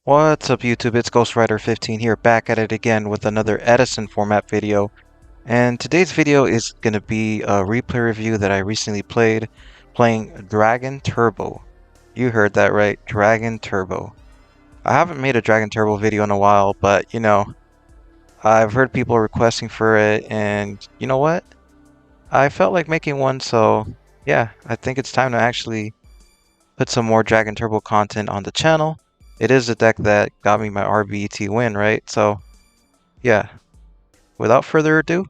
What's up YouTube, it's Ghostwriter15 here, back at it again with another Edison Format video. And today's video is going to be a replay review that I recently played, playing Dragon Turbo. You heard that right, Dragon Turbo. I haven't made a Dragon Turbo video in a while, but I've heard people requesting for it, and you know what? I felt like making one, so yeah, I think it's time to actually put some more Dragon Turbo content on the channel. It is a deck that got me my RBET win, right? So, yeah. Without further ado,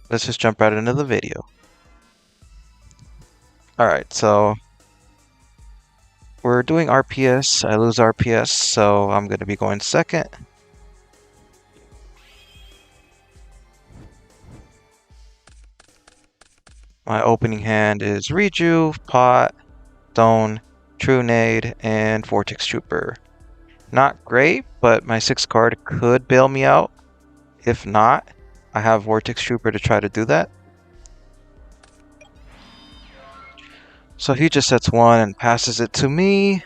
let's just jump right into the video. Alright, so we're doing RPS. I lose RPS, so I'm going to be going second. My opening hand is Reju, Pot, Stone, True Nade, and Vortex Trooper. Not great, but my 6th card could bail me out. If not, I have Vortex Trooper to try to do that. So he just sets 1 and passes it to me.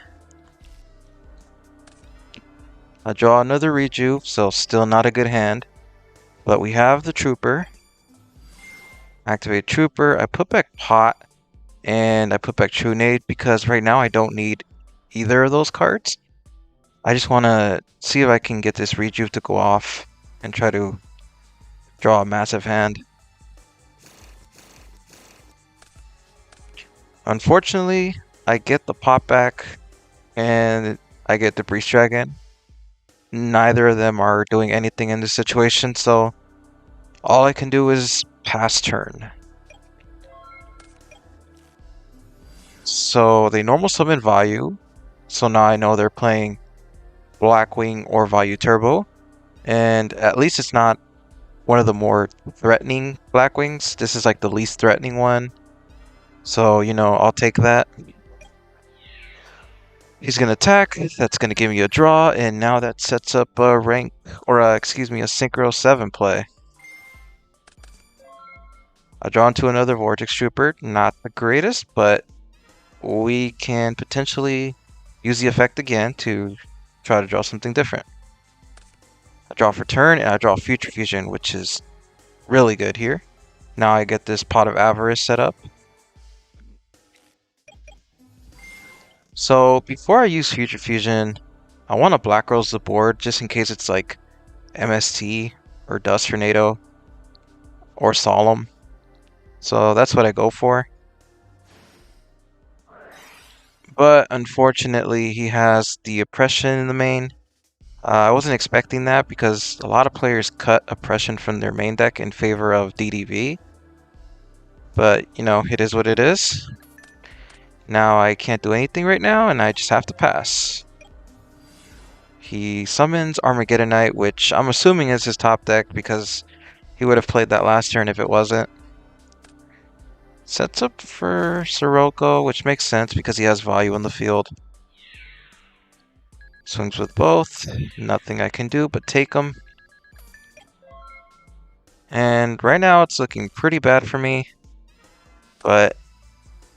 I draw another Reju, so still not a good hand. But we have the Trooper. Activate Trooper. I put back Pot, and I put back True Nade because right now I don't need either of those cards. I just want to see if I can get this Reju to go off and try to draw a massive hand. Unfortunately, I get the Pot back and I get the Breach Dragon. Neither of them are doing anything in this situation, so all I can do is pass turn. So they normal summon Vayu, so now I know they're playing Blackwing or Vayu Turbo, and at least it's not one of the more threatening Blackwings. This is like the least threatening one, so I'll take that. He's gonna attack. That's gonna give me a draw, and now that sets up a rank, or a Synchro 7 play. I draw into another Vortex Trooper. Not the greatest, but we can potentially use the effect again to try to draw something different. I draw for turn, and I draw Future Fusion, which is really good here. Now I get this Pot of Avarice set up. So before I use Future Fusion, I want to Black Rose the board just in case it's like MST or Dust Tornado or Solemn. So that's what I go for. But unfortunately, he has the Oppression in the main. I wasn't expecting that because a lot of players cut Oppression from their main deck in favor of DDV. But, it is what it is. Now I can't do anything right now, and I just have to pass. He summons Armageddonite, which I'm assuming is his top deck because he would have played that last turn if it wasn't. Sets up for Sirocco, which makes sense because he has value in the field. Swings with both. Nothing I can do but take them. And right now it's looking pretty bad for me. But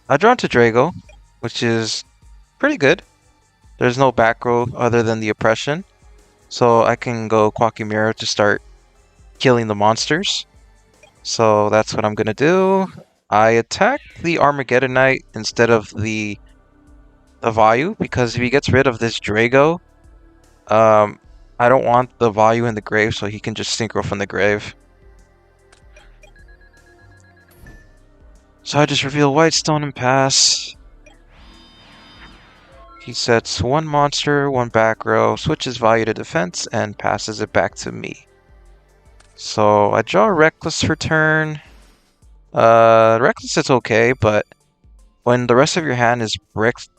I draw into Drago, which is pretty good. There's no back row other than the Oppression. So I can go Quackimira to start killing the monsters. So that's what I'm going to do. I attack the Armageddonite instead of the Vayu, because if he gets rid of this Drago, I don't want the Vayu in the grave, so he can just synchro from the grave. So I just reveal Whitestone and pass. He sets 1 monster, 1 back row, switches value to defense, and passes it back to me. So I draw Reckless for turn. Reckless is okay, but when the rest of your hand is bricked,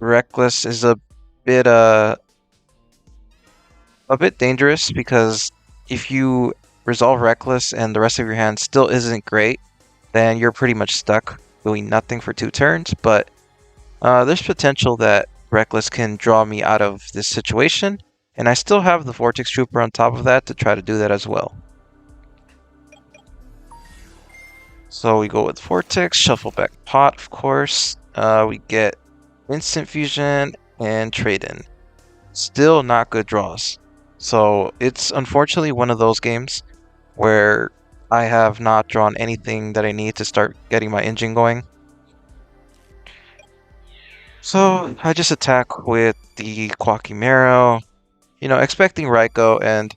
Reckless is a bit dangerous because if you resolve Reckless and the rest of your hand still isn't great, then you're pretty much stuck doing nothing for 2 turns. But there's potential that Reckless can draw me out of this situation, and I still have the Vortex Trooper on top of that to try to do that as well. So we go with Vortex, shuffle back Pot, of course. We get Instant Fusion and Trade-In. Still not good draws. So it's unfortunately one of those games where I have not drawn anything that I need to start getting my engine going. So I just attack with the Quackimero, expecting Raikou, and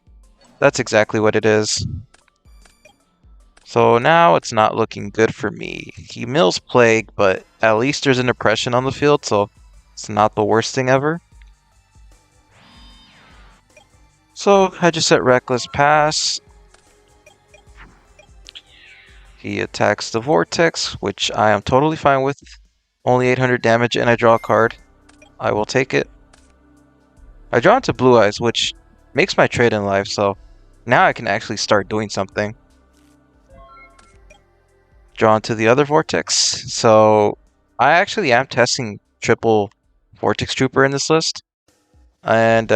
that's exactly what it is. So now it's not looking good for me. He mills Plague, but at least there's an oppression on the field, so it's not the worst thing ever. So I just set Reckless Pass. He attacks the Vortex, which I am totally fine with. Only 800 damage, and I draw a card. I will take it. I draw into Blue Eyes, which makes my trade in life, so now I can actually start doing something. Draw into the other Vortex. So I actually am testing triple Vortex Trooper in this list. And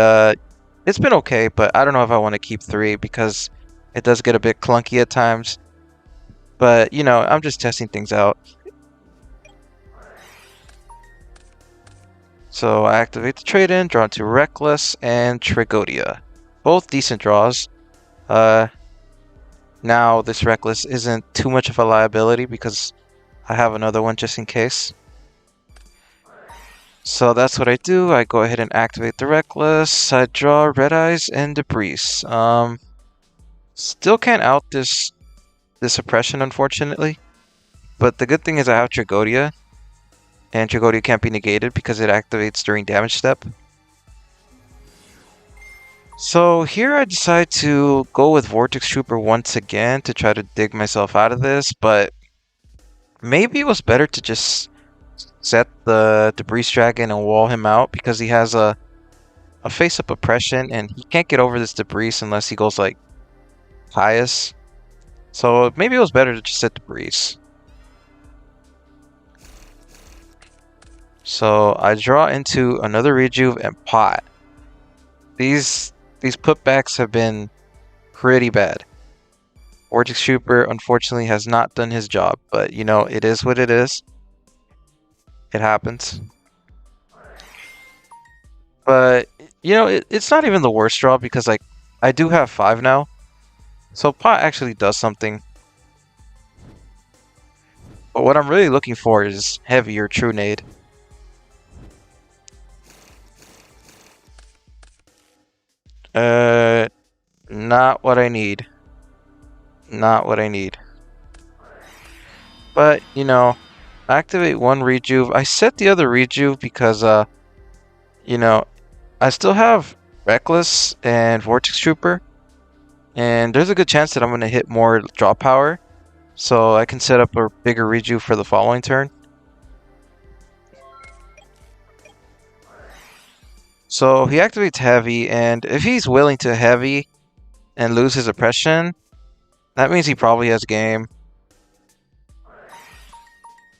it's been okay, but I don't know if I want to keep 3 because it does get a bit clunky at times. But, I'm just testing things out. So I activate the trade-in, draw into Reckless and Trigodia. Both decent draws. Now this Reckless isn't too much of a liability because I have another one just in case. So that's what I do. I go ahead and activate the Reckless. I draw Red Eyes and Debris. Still can't out this suppression, unfortunately. But the good thing is I have Trigodia. And Trigodia can't be negated because it activates during damage step. So here I decide to go with Vortex Trooper once again to try to dig myself out of this, but maybe it was better to just set the Debris Dragon and wall him out because he has a face-up oppression and he can't get over this Debris unless he goes like highest. So maybe it was better to just set Debris. So I draw into another Rejuve and Pot. These putbacks have been pretty bad. Vortex Trooper unfortunately has not done his job, but it is what it is. It happens. But it's not even the worst draw because like I do have 5 now. So Pot actually does something. But what I'm really looking for is heavier True Nade. Not what I need. Not what I need. But, activate one Rejuve. I set the other Rejuve because, I still have Reckless and Vortex Trooper. And there's a good chance that I'm going to hit more draw power. So I can set up a bigger Rejuve for the following turn. So he activates Heavy, and if he's willing to Heavy and lose his oppression, that means he probably has game.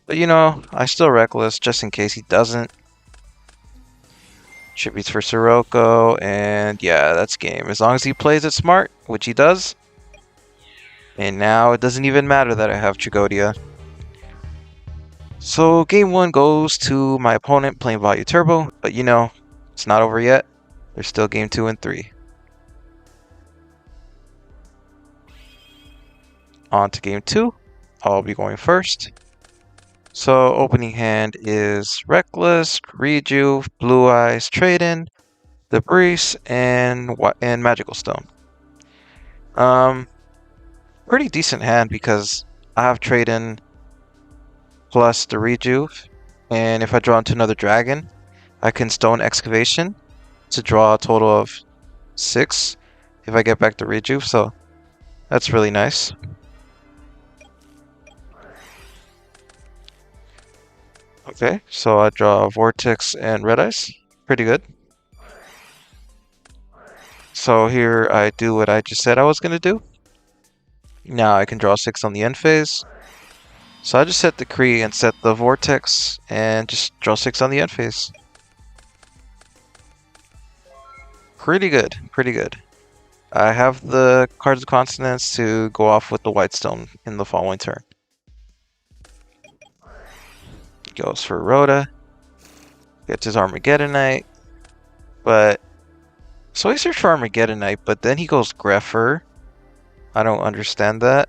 But I still Reckless just in case he doesn't. Tributes for Sirocco, and yeah, that's game. As long as he plays it smart, which he does. And now it doesn't even matter that I have Trigodia. So game 1 goes to my opponent playing Value Turbo, but it's not over yet. There's still game 2 and 3. On to game 2. I'll be going first. So opening hand is Reckless, Rejuve, Blue Eyes, Trade-in, Debris, and Magical Stone. Pretty decent hand because I have Trade-in plus the Rejuve, and if I draw into another dragon, I can Stone Excavation to draw a total of 6 if I get back the Rejuve, so that's really nice. Okay, so I draw Vortex and Red Eyes. Pretty good. So here I do what I just said I was going to do. Now I can draw 6 on the end phase. So I just set the Kree and set the Vortex and just draw 6 on the end phase. Pretty good, pretty good. I have the Cards of Consonance to go off with the White Stone in the following turn. Goes for Rhoda. Gets his Armageddonite. But So I searched for Armageddonite, but then he goes Greffer. I don't understand that.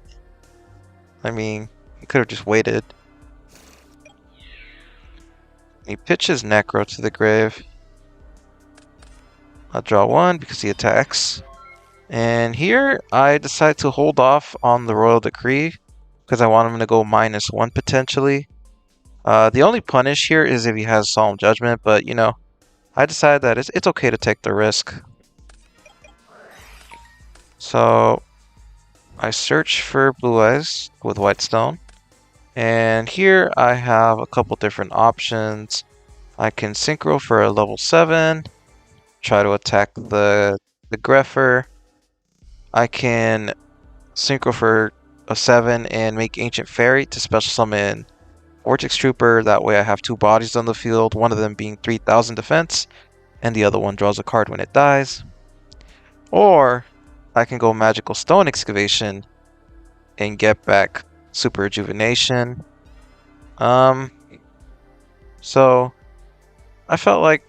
I mean, he could have just waited. He pitches Necro to the grave. I'll draw one because he attacks. And here I decide to hold off on the Royal Decree because I want him to go -1 potentially. The only punish here is if he has Solemn Judgment, but you know, I decided that it's okay to take the risk. So I search for Blue Eyes with White Stone. And here I have a couple different options. I can Synchro for a level 7, try to attack the Greffer. I can Synchro for a 7 and make Ancient Fairy to special summon Vortex Trooper. That way I have 2 bodies on the field, one of them being 3000 defense, and the other one draws a card when it dies. Or I can go Magical Stone Excavation and get back Super Rejuvenation. So I felt like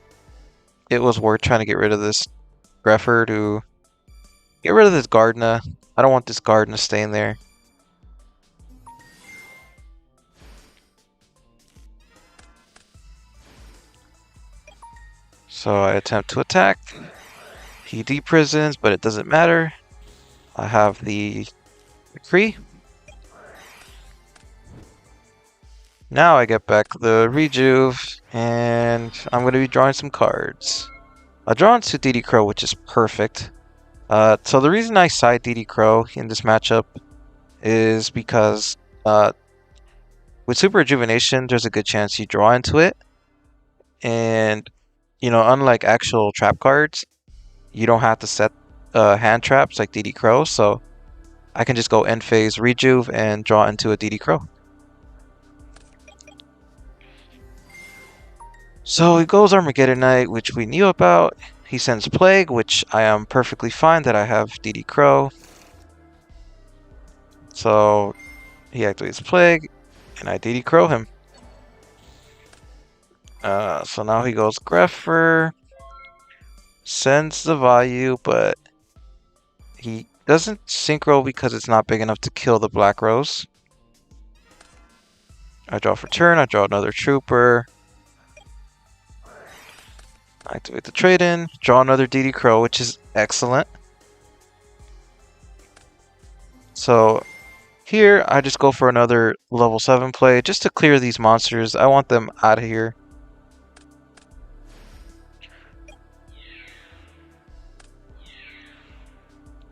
it was worth trying to get rid of this Greffer to get rid of this Gardna. I don't want this Gardna staying there. So I attempt to attack. He deprisons, but it doesn't matter. I have the Decree. Now I get back the Rejuve, and I'm going to be drawing some cards. I draw into DD Crow, which is perfect. So the reason I side DD Crow in this matchup is because with Super Rejuvenation, there's a good chance you draw into it. And, you know, unlike actual trap cards, you don't have to set hand traps like DD Crow, so I can just go end phase Rejuve and draw into a DD Crow. So he goes Armageddonite, which we knew about. He sends Plague, which I am perfectly fine that I have DD Crow. So he activates Plague, and I DD Crow him. So now he goes Greffer, sends the value, but he doesn't Synchro because it's not big enough to kill the Black Rose. I draw for turn, I draw another Trooper. Activate the trade-in, draw another DD Crow, which is excellent. So here, I just go for another level 7 play just to clear these monsters. I want them out of here.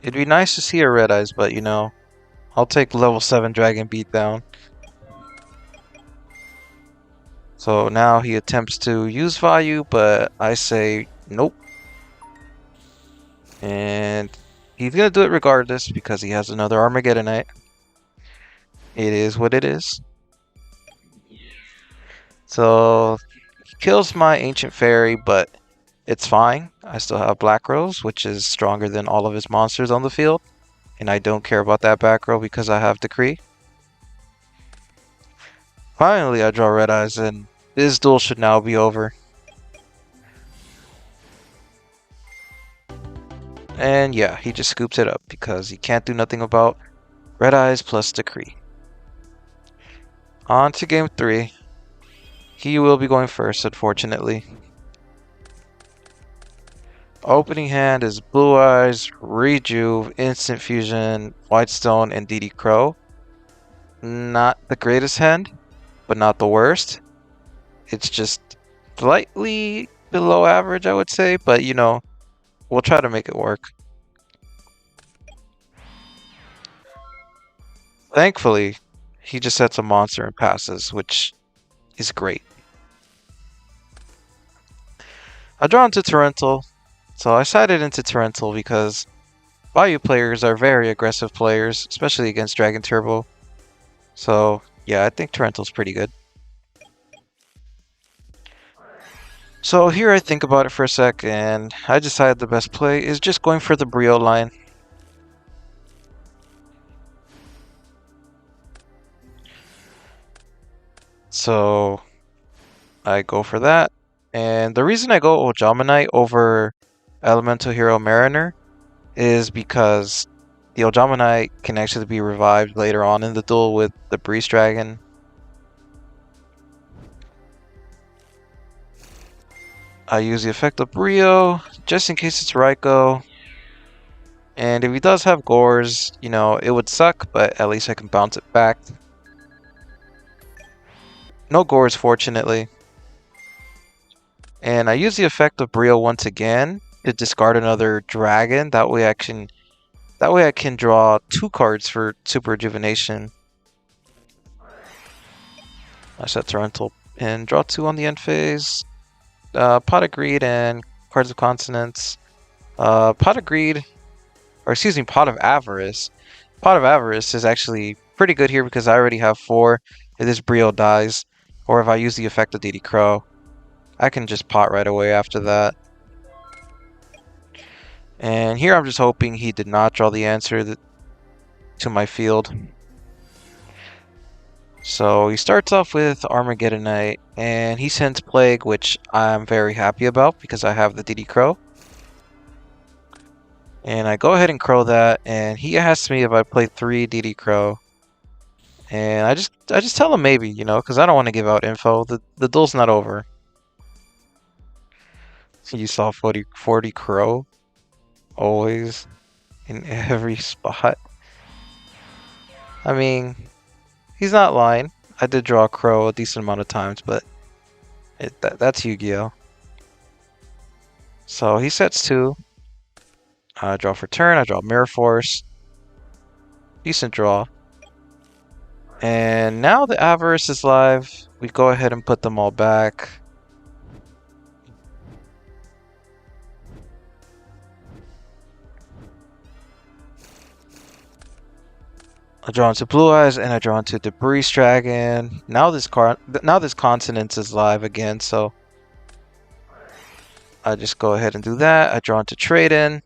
It'd be nice to see a Red Eyes, but you know, I'll take level 7 Dragon Beatdown. So now he attempts to use value, but I say nope. And he's going to do it regardless because he has another Armageddonite. It is what it is. So he kills my Ancient Fairy, but it's fine. I still have Black Rose, which is stronger than all of his monsters on the field. And I don't care about that back row because I have Decree. Finally, I draw Red Eyes, and this duel should now be over. And yeah, he just scoops it up because he can't do nothing about Red Eyes plus Decree. On to game 3. He will be going first, unfortunately. Opening hand is Blue Eyes, Rejuve, Instant Fusion, White Stone, and DD Crow. Not the greatest hand, but not the worst. It's just slightly below average, I would say, but you know, we'll try to make it work. Thankfully, he just sets a monster and passes, which is great. I draw into Torrential, so I sided into Torrential because value players are very aggressive players, especially against Dragon Turbo. So yeah, I think Torrential's pretty good. So here I think about it for a sec, and I decided the best play is just going for the Brio line. So I go for that. And the reason I go Ojamanite over Elemental Hero Mariner is because the Ojama Knight can actually be revived later on in the duel with the Breeze Dragon. I use the effect of Brio just in case it's Raikou. And if he does have Gores, you know, it would suck, but at least I can bounce it back. No Gores, fortunately. And I use the effect of Brio once again to discard another dragon. That way I can draw 2 cards for Super Rejuvenation. I set Torrential and draw 2 on the end phase. Pot of Greed and Cards of Consonance. Pot of Greed, or excuse me, Pot of Avarice. Pot of Avarice is actually pretty good here because I already have 4 if this Brio dies, or if I use the effect of DD Crow. I can just pot right away after that. And here I'm just hoping he did not draw the answer to my field. So he starts off with Armageddon Knight, and he sends Plague, which I'm very happy about because I have the DD Crow. And I go ahead and Crow that, and he asks me if I play 3 DD Crow. And I just tell him maybe, you know, because I don't want to give out info. The duel's not over. You saw 40 Crow. Always. In every spot. I mean, he's not lying. I did draw a Crow a decent amount of times, but that's Yu-Gi-Oh! So he sets 2. I draw for turn. I draw Mirror Force. Decent draw. And now the Avarice is live. We go ahead and put them all back. I draw into Blue Eyes and I draw into the Breeze Dragon. Now this Consonance is live again, so I just go ahead and do that. I draw into Trade-In.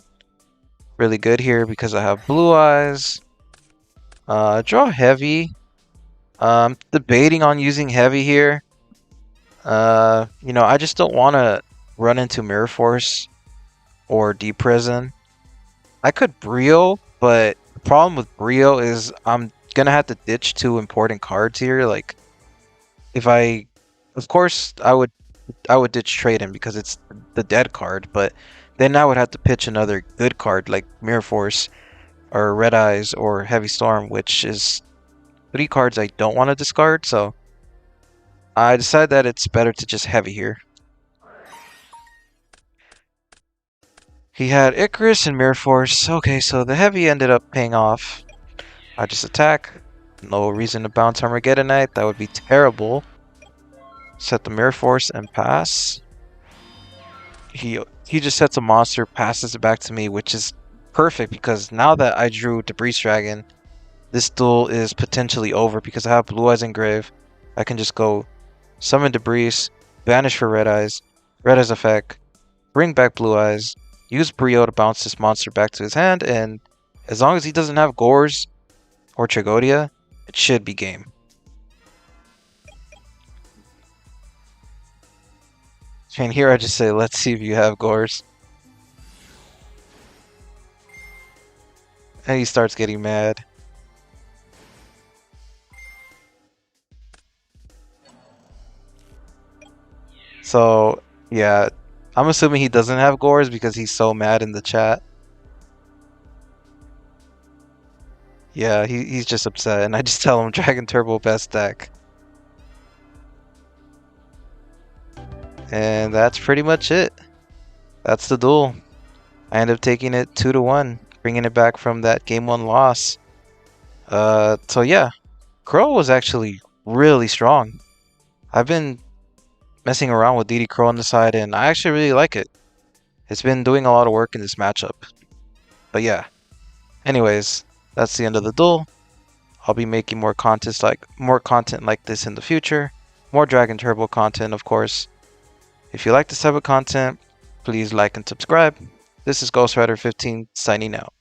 Really good here because I have Blue Eyes. Draw Heavy. Debating on using Heavy here. You know, I just don't want to run into Mirror Force or Deep Prison. I could Brio, but the problem with Brio is I'm gonna have to ditch 2 important cards here. Like, of course, I would ditch Trade-In because it's the dead card, but then I would have to pitch another good card like Mirror Force or Red Eyes or Heavy Storm, which is 3 cards I don't want to discard. So I decided that it's better to just Heavy here. He had Icarus and Mirror Force. Okay, so the Heavy ended up paying off. I just attack. No reason to bounce Armageddon Knight. That would be terrible. Set the Mirror Force and pass. He just sets a monster, passes it back to me, which is perfect because now that I drew Debris Dragon, this duel is potentially over because I have Blue Eyes Engrave. I can just go summon Debris, banish for Red Eyes effect, bring back Blue Eyes, use Brio to bounce this monster back to his hand, and as long as he doesn't have Gores or Tragodia, it should be game. And here I just say, let's see if you have Gores. And he starts getting mad. So, yeah, I'm assuming he doesn't have Gores because he's so mad in the chat. Yeah, he's just upset, and I just tell him Dragon Turbo best deck. And that's pretty much it. That's the duel. I end up taking it 2-1, bringing it back from that game 1 loss. So yeah, Crow was actually really strong. I've been messing around with DD Crow on the side, and I actually really like it. It's been doing a lot of work in this matchup. But yeah, anyways, that's the end of the duel. I'll be making more content like this in the future. More Dragon Turbo content, of course. If you like this type of content, please like and subscribe. This is Ghost Rider 15 signing out.